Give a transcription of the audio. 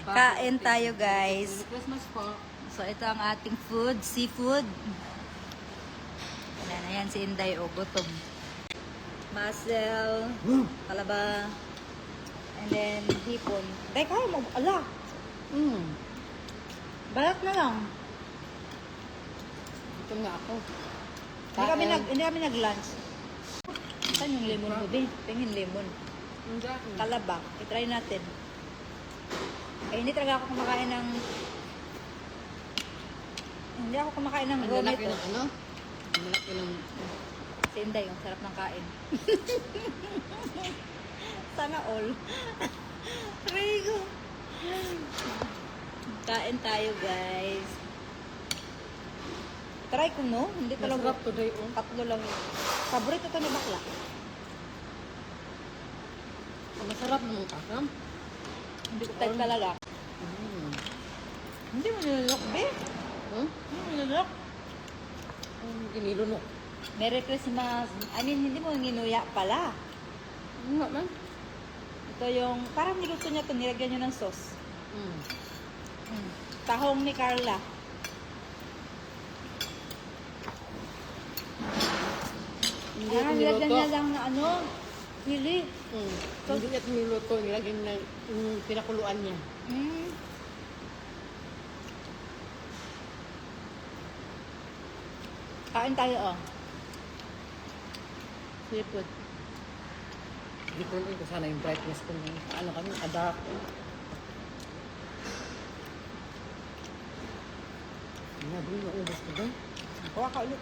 Kain tayo, guys. Merry Christmas po. So, ito ang ating food, seafood. Ayan si Inday, o gutom. Mussel, kalaba, and then hipon. Day, kaya mo, ala. Balat na lang. Ito nga ako. Hindi kami nag-lunch. Saan yung lemon mo, be? Tingin lemon. Hindi ako. Kalaba. I-try natin. Hindi talaga ako kumakain ng... Hindi ako kumakain ng Ang raw lalaki nito. ng ano? Ang lalaki ng... Si Inday, yung sarap ng kain. Sana all. Rigo. Kain tayo, guys. Try ko, no? Hindi talaga. Masarap today, oh. Tatlo lang yun. Paborito to ni bakla. Ang masarap ng kasam. Hindi ko type talaga. Hindi mo nilunok, be. Hindi mo nilunok. Ginilunok. Merry Christmas. I mean, hindi mo nginuya pala. Nga man. Ito yung, parang niluto niya ito, nilagyan niyo ng sauce. Tahong ni Carla. Hindi Ah, ito nilagyan niluto. niya lang na ano, chili. Hindi ito niluto. Nilagyan na yung pinakuluan niya. Kain tayo, oh. Seafood. Hindi ko rin ko sana yung brightness ko. Ano kami, adak. Nga, doon, naubos ko doon. Kuha ka ulit.